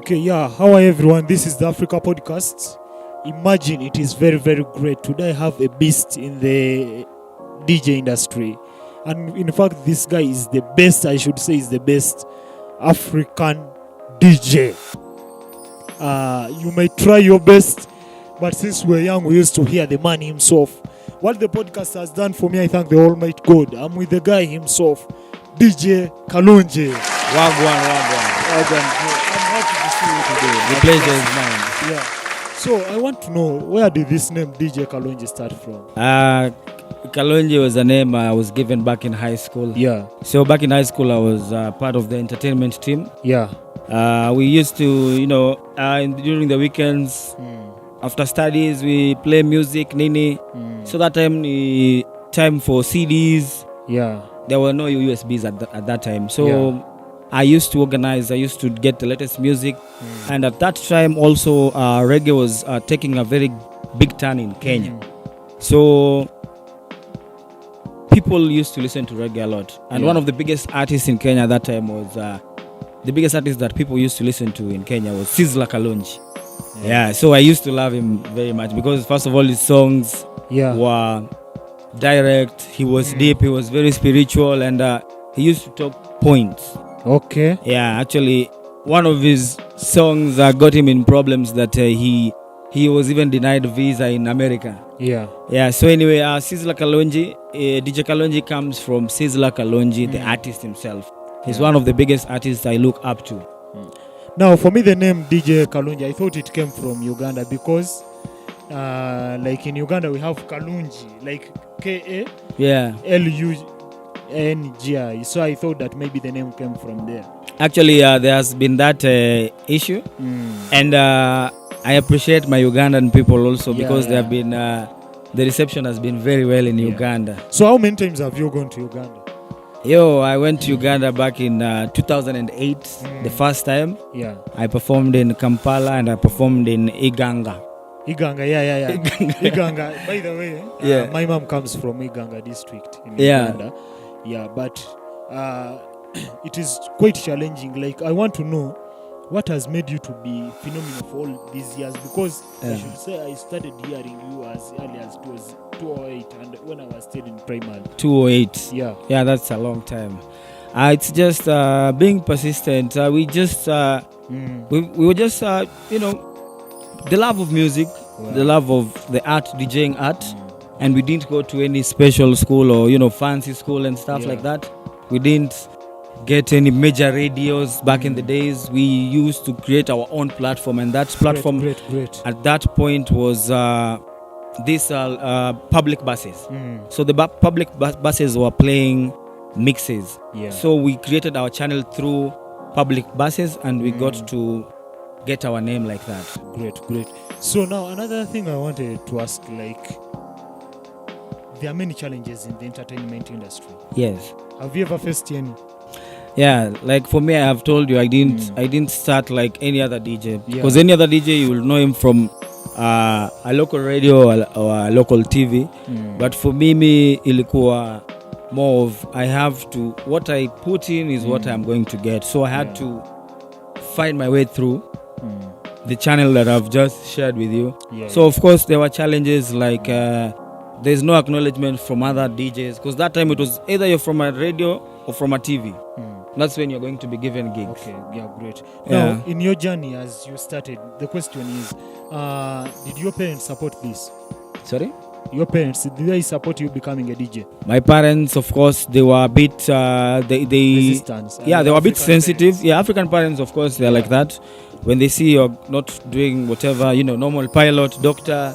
Okay, yeah. How are everyone? This is the Africa podcast. Imagine it is very, very great. Today I have a beast in the DJ industry. And in fact, this guy is the best, I should say, is the best African DJ. You may try your best, but since we're young, we used to hear the man himself. What the podcast has done for me, I thank the Almighty God. I'm with the guy himself, DJ Kalonji. Wagwan. I'm happy to see you today. The pleasure is mine. Yeah. So I want to know, where did this name DJ Kalonji start from? Kalonji was a name I was given back in high school. Yeah. So back in high school, I was part of the entertainment team. Yeah. We used to, during the weekends, after studies, we play music, nini. So that time for CDs. Yeah. There were no USBs at that time. So I used to organize, I used to get the latest music. And at that time also, reggae was taking a very big turn in Kenya. So people used to listen to reggae a lot. And one of the biggest artists in Kenya at that time was, the biggest artist that people used to listen to in Kenya was Kalonji. Yeah, so I used to love him very much because first of all, his songs were direct, he was deep, he was very spiritual, and he used to talk points. Okay. Yeah, actually, one of his songs got him in problems that he was even denied visa in America. Yeah. Yeah, so anyway, Kalonji, DJ Kalonji comes from Kalonji, the artist himself. He's one of the biggest artists I look up to. Now, for me, the name DJ Kalonji, I thought it came from Uganda because, like in Uganda, we have Kalonji, like K-A, L-U-N-G-I. So I thought that maybe the name came from there. Actually, there has been that issue, and I appreciate my Ugandan people also because they have been, the reception has been very well in Uganda. So how many times have you gone to Uganda? I went to Uganda back in 2008, the first time. Yeah. I performed in Kampala and I performed in Iganga. Iganga, yeah. Iganga. By the way, my mom comes from Iganga district in Uganda. Yeah, but it is quite challenging. Like, I want to know what has made you to be phenomenal for all these years, because I should say I started hearing you as early as 2008 and when I was still in primary. 2008. Yeah, that's a long time. It's just being persistent. We just we were just the love of music, the love of the art, DJing art, and we didn't go to any special school or fancy school and stuff like that. We didn't get any major radios back in the days. We used to create our own platform, and that platform great. at that point was these public buses. So the public buses were playing mixes. So we created our channel through public buses, and we got to get our name like that. Great. So now another thing I wanted to ask, like, there are many challenges in the entertainment industry. Yes. Have you ever faced any? Yeah, like for me, I have told you I didn't start like any other DJ, because any other DJ you will know him from a local radio or a local TV. But for me ilikuwa more of, I have to, what I put in is what I'm going to get. So I had to find my way through the channel that I've just shared with you. So of course there were challenges like there's no acknowledgement from other DJs, because that time it was either you're from a radio or from a TV. That's when you're going to be given gigs. Okay, great. Now, in your journey as you started, the question is, did your parents support this? Sorry? Your parents, did they support you becoming a DJ? My parents, of course, they were a bit, resistant. They were a bit sensitive. Parents. Yeah, African parents, of course, they're like that. When they see you're not doing whatever, normal pilot, doctor.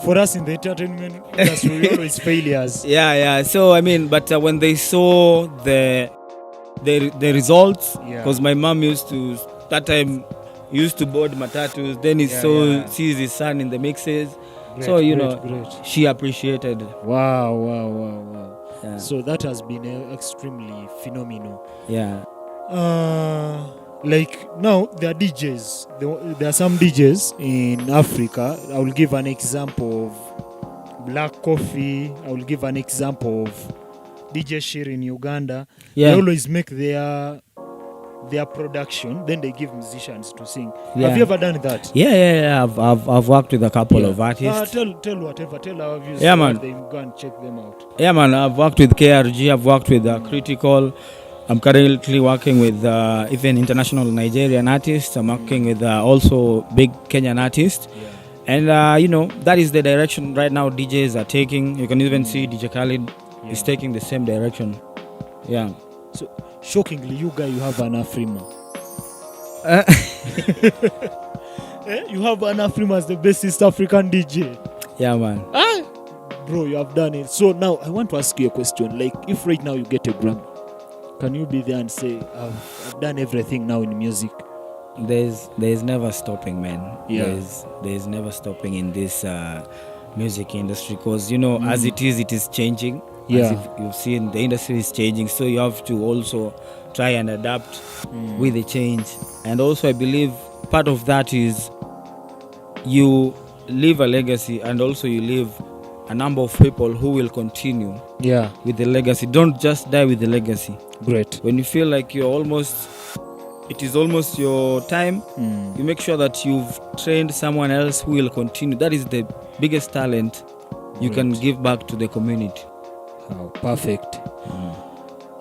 For us in the entertainment industry, we always failures. So, but when they saw the results, because my mom used to board matatus, then he sees his son in the mixes. Great. She appreciated. Wow. Yeah. So that has been extremely phenomenal. Yeah. Like now, there are DJs. There are some DJs in Africa. I will give an example of Black Coffee. I will give an example of DJ Shir in Uganda. They always make their their production, then they give musicians to sing. Yeah. Have you ever done that? Yeah. I've worked with a couple of artists. Tell our viewers. Yeah, man. They go and check them out. Yeah, man. I've worked with KRG. I've worked with Critical. I'm currently working with even international Nigerian artists. I'm working with also big Kenyan artists. Yeah. And that is the direction right now DJs are taking. You can even see DJ Khaled is taking the same direction. Yeah. So shockingly, you have an AFRi-KA. You have an AFRi-KA as the best East African DJ. Yeah, man. Bro, you have done it. So now I want to ask you a question. Like, if right now you get a Grammy, can you be there and say, I've done everything now in music? There's never stopping, man. Yeah. There's never stopping in this music industry, because as it is changing. Yeah. As if you've seen, the industry is changing, so you have to also try and adapt with the change. And also I believe part of that is you leave a legacy, and also you leave a number of people who will continue with the legacy. Don't just die with the legacy. Great. When you feel like it is almost your time, you make sure that you've trained someone else who will continue. That is the biggest talent you can give back to the community. Oh, perfect.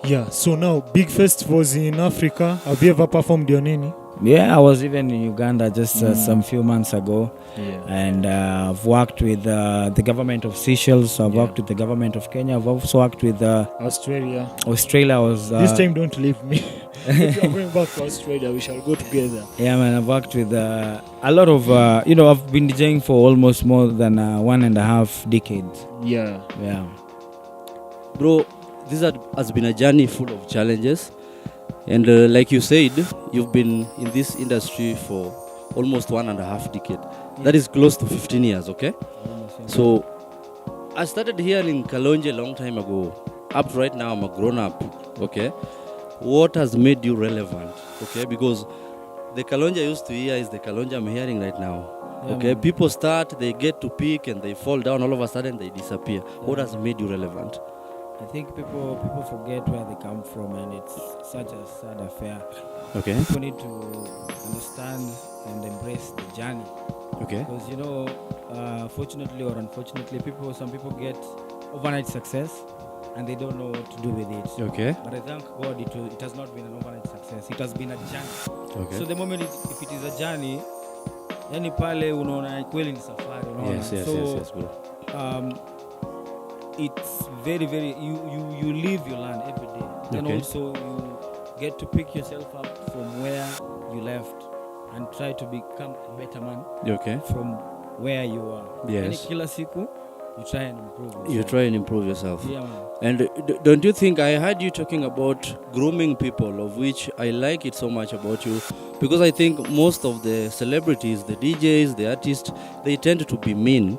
Yeah, so now big festivals in Africa. Have you ever performed your nini? Yeah, I was even in Uganda just some few months ago. Yeah. And I've worked with the government of Seychelles. I've worked with the government of Kenya. I've also worked with Australia. This time don't leave me. If you're going back to Australia, we shall go together. Yeah, man. I've worked with a lot of I've been DJing for almost more than 1.5 decades. Yeah. Bro, this has been a journey full of challenges, and like you said, you've been in this industry for almost 1.5 decade. That is close to 15 years, okay? So I started here in Kalonji a long time ago. Up to right now, I'm a grown up, okay? What has made you relevant, okay? Because the Kalonji I used to hear is the Kalonji I'm hearing right now. Okay, people start, they get to peak, and they fall down. All of a sudden, they disappear. What has made you relevant? I think people forget where they come from, and it's such a sad affair. Okay. People need to understand and embrace the journey. Okay. Because fortunately or unfortunately, some people get overnight success, and they don't know what to do with it. Okay. But I thank God it has not been an overnight success. It has been a journey. Okay. So the moment if it is a journey, yani pale unaona kweli ni safari, unaona. Yes, bro. It's very, very, you live, you learn every day. Then also you get to pick yourself up from where you left and try to become a better man. Okay. From where you are. Yes. Kila siku, you try and improve yourself. You try and improve yourself. Yeah, man. And don't you think, I heard you talking about grooming people, of which I like it so much about you, because I think most of the celebrities, the DJs, the artists, they tend to be mean.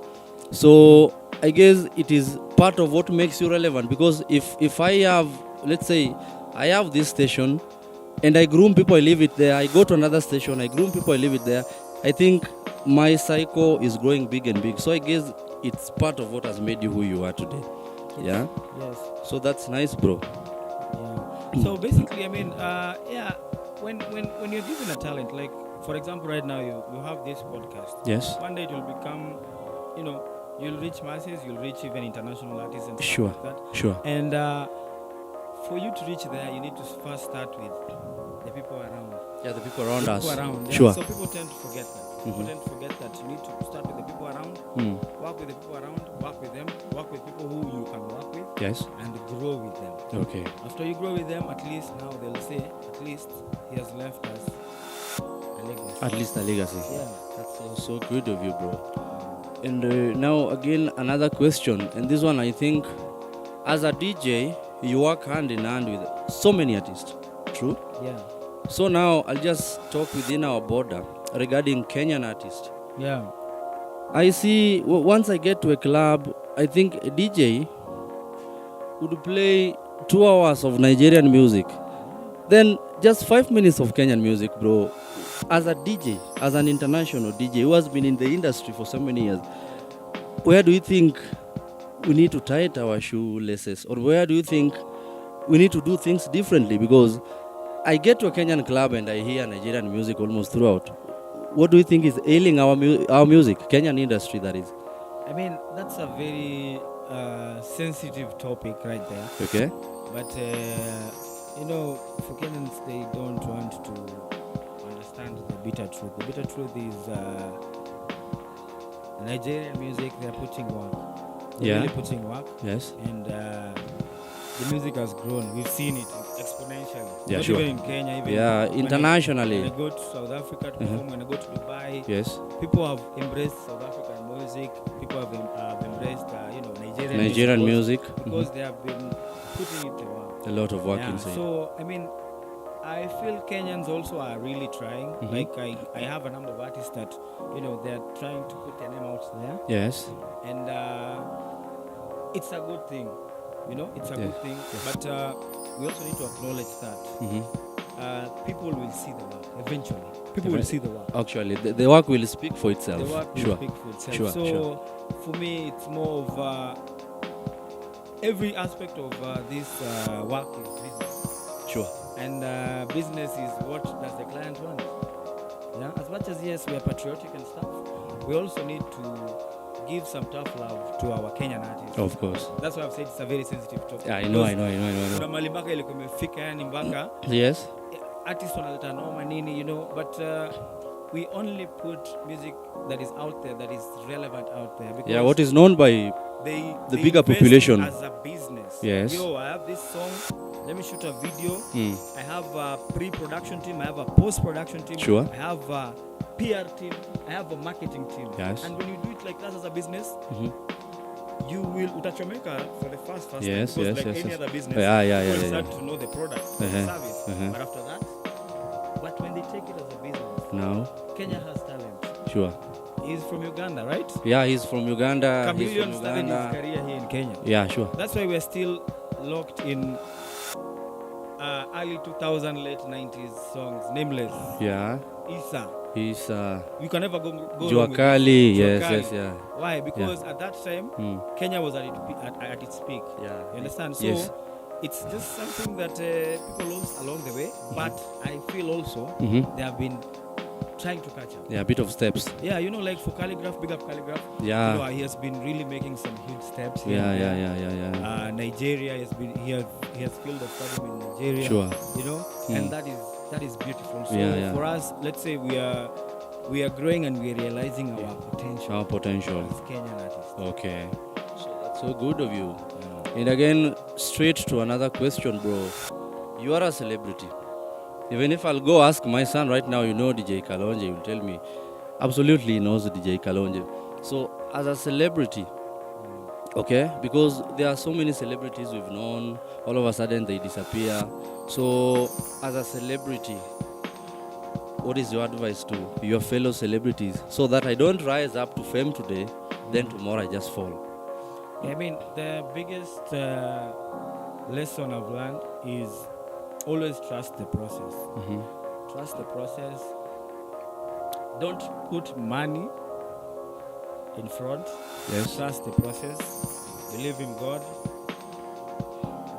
So I guess it is part of what makes you relevant, because if I have, let's say, I have this station and I groom people, I leave it there. I go to another station, I groom people, I leave it there. I think my cycle is growing big and big. So I guess it's part of what has made you who you are today. Yeah? Yes. So that's nice, bro. Yeah. So basically, I mean, when you're given a talent, like, for example, right now you have this podcast. Yes. One day it will become, you'll reach masses, you'll reach even international artists and stuff Sure. like that. Sure. And for you to reach there, you need to first start with the people around. Yeah, the people around us. Around, yeah. Sure. So people tend to forget that. People tend to forget that you need to start with the people around, work with the people around, work with them, work with people who you can work with, Yes. and grow with them. Okay. After you grow with them, at least now they'll say, at least he has left us a legacy. At least a legacy. Yeah. That's so good of you, bro. And now again, another question. And this one, I think, as a DJ, you work hand in hand with so many artists. True? Yeah. So now I'll just talk within our border regarding Kenyan artists. Yeah. I see, once I get to a club, I think a DJ would play 2 hours of Nigerian music. Then just 5 minutes of Kenyan music, bro. As a DJ, as an international DJ who has been in the industry for so many years, where do you think we need to tighten our shoelaces? Or where do you think we need to do things differently? Because I get to a Kenyan club and I hear Nigerian music almost throughout. What do you think is ailing our music, Kenyan industry, that is? I mean, that's a very sensitive topic right there. Okay. But, for Kenyans, they don't want to understand the bitter truth. The bitter truth is Nigerian music, they're putting work. They're really putting work. Yes. And the music has grown. We've seen it exponentially. Yeah, Not sure. even in Kenya, even internationally. When I go to South Africa to perform, when I go to Dubai, yes, people have embraced South African music. People have embraced, Nigerian music because they have been putting it to work. A lot of work inside. So I mean, I feel Kenyans also are really trying. Like I have a number of artists that they're trying to put their name out there. Yes. And it's a good thing. It's a good thing. Yes. But we also need to acknowledge that people will see the work eventually. People will see the work. Actually, the work will speak for itself. The work will speak for itself. So for me, it's more of every aspect of this work is business. Sure. And business is what does the client want. Yeah. As much as yes, we are patriotic and stuff, we also need to give some tough love to our Kenyan artists. Of course. That's why I've said it's a very sensitive topic. Yeah, I know. Kuna mahali mpaka ilikuwa imefika yani mpaka yes. Artists wanaleta noma nini, but we only put music that is out there, that is relevant out there. Because what is known by the bigger population. As a business. Yes. Yo, I have this song. Let me shoot a video. I have a pre-production team. I have a post-production team. Sure. I have a PR team. I have a marketing team. Yes. And when you do it like that as a business, you will utachomeka for the first time. Yes, because yes, like yes, any yes. other business, you will start to know the product, the service. But after that, but when they take it as a business, now Kenya has talent. Sure. He's from Uganda, right? Yeah, he's from Uganda. Chameleon started his career here in Kenya. Yeah, sure. That's why we're still locked in early 2000, late 90s songs. Nameless. Yeah. Isa. You can never go Juakali. Yes, yeah. Why? Because at that time, Kenya was at its peak. Yeah. You understand? So it's just something that people lost along the way. But I feel also they have been trying to catch up. Yeah, a bit of steps. Yeah, like for Calligraph, big up Calligraph. Yeah. He has been really making some huge steps. Yeah. Nigeria he has filled a stadium in Nigeria. Sure. And that is beautiful. So for us, let's say we are growing and we are realizing our potential. Our potential. As Kenyan artists. Okay. So that's so good of you. And again, straight to another question, bro. You are a celebrity. Even if I'll go ask my son right now, DJ Kalonji, he will tell me, absolutely he knows DJ Kalonji. So, as a celebrity, okay, because there are so many celebrities we've known, all of a sudden they disappear. So, as a celebrity, what is your advice to your fellow celebrities so that I don't rise up to fame today, then tomorrow I just fall? I mean, the biggest lesson I've learned is always trust the process. Trust the process. Don't put money in front. Yes. Trust the process. Believe in God.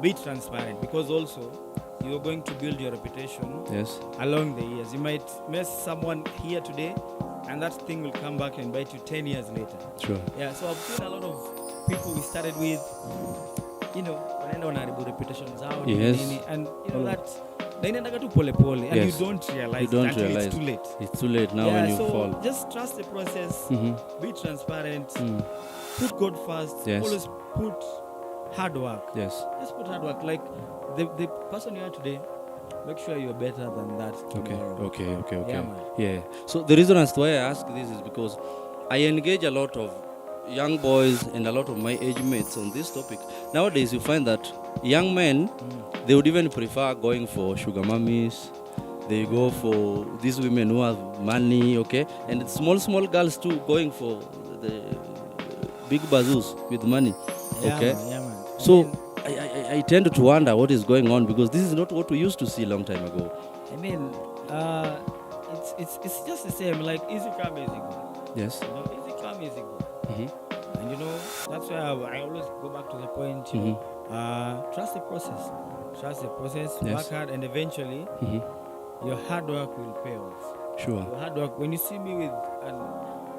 Be transparent, because also you're going to build your reputation along the years. You might mess someone here today, and that thing will come back and bite you 10 years later. Sure. Yeah, so I've seen a lot of people we started with, wanaenda wanaharibu reputation zao, and that naendaga tu pole pole, and you don't realize until it's too late. It's too late now when you fall. Just trust the process, be transparent, put God first, always put hard work. Yes. Just put hard work. Like the person you are today, make sure you're better than that tomorrow. Okay. Yeah, man. Yeah. So the reason as to why I ask this is because I engage a lot of young boys and a lot of my age mates on this topic. Nowadays you find that young men, they would even prefer going for sugar mummies. They go for these women who have money, okay? And small girls too going for the big bazoos with money, okay? Yeah, man. So I tend to wonder what is going on, because this is not what we used to see a long time ago. I mean, it's just the same, like easy come, easy go. Yes. Easy come, easy go. And that's why I always go back to the point, trust the process. trust the process, Yes. work hard, and eventually your hard work will pay off. Sure. Your hard work. When you see me with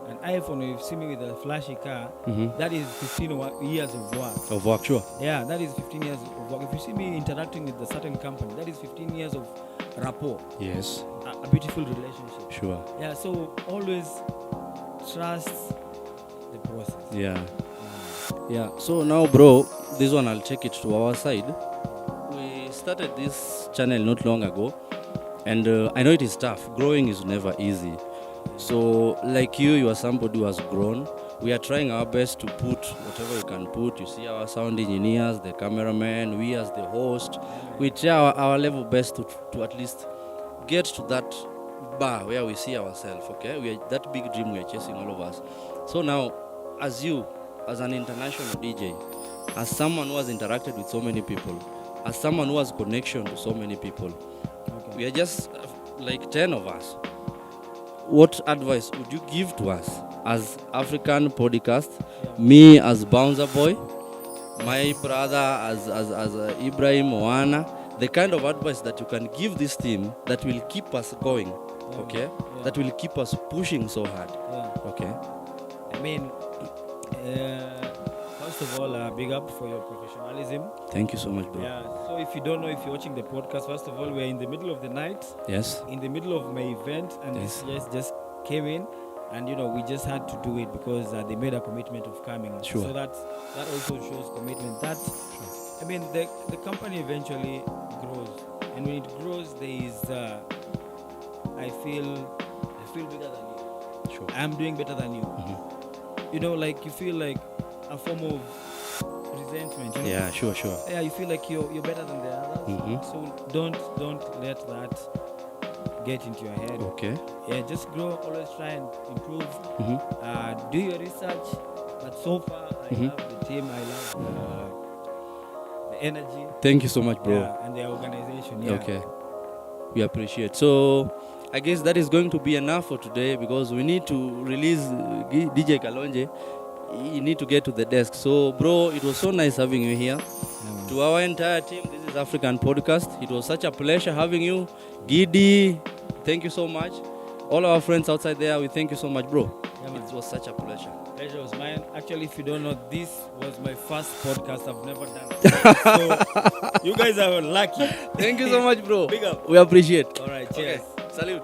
an iPhone, or you see me with a flashy car, that is 15 years of work. Of work, sure. Yeah, that is 15 years of work. If you see me interacting with a certain company, that is 15 years of rapport. Yes. A beautiful relationship. Sure. Yeah, so always trust the process. Yeah. Yeah. So now, bro, this one I'll take it to our side. We started this channel not long ago, and I know it is tough. Growing is never easy. So, like you are somebody who has grown. We are trying our best to put whatever we can put. You see our sound engineers, the cameraman, we as the host. We try our level best to at least get to that bar where we see ourselves, okay? We are that big dream we are chasing, all of us. So now, as you, as an international DJ, as someone who has interacted with so many people, as someone who has connection to so many people, we are just like 10 of us. What advice would you give to us as African podcast? Me as Bouncer Boy, my brother as Ibrahim Oana, the kind of advice that you can give this team that will keep us going, okay? That will keep us pushing so hard, okay? I mean, first of all, big up for your professionalism. Thank you so much, bro. Yeah, so if you don't know, if you're watching the podcast, first of all, we're in the middle of the night. Yes. In the middle of my event, and Yes. this just came in, and we just had to do it because they made a commitment of coming. Sure. So that also shows commitment. I mean, the company eventually grows, and when it grows, there is I feel bigger than you. Sure. I'm doing better than you. Like you feel like a form of resentment. Yeah, sure. Yeah, you feel like you're better than the others. So don't let that get into your head. Okay. Yeah, just grow. Always try and improve. Do your research. But so far, I love the team. I love the energy. Thank you so much, bro. Yeah, and the organization. Yeah. Okay. We appreciate. So, I guess that is going to be enough for today because we need to release DJ Kalonji. You need to get to the desk. So, bro, it was so nice having you here. To our entire team, this is African Podcast. It was such a pleasure having you. Giddy, thank you so much. All our friends outside there, we thank you so much, bro. It was such a pleasure. Pleasure was mine. Actually, if you don't know, this was my first podcast. I've never done. So, you guys are lucky. Thank you so much, bro. Big up. We appreciate. All right, cheers. Okay. Salute.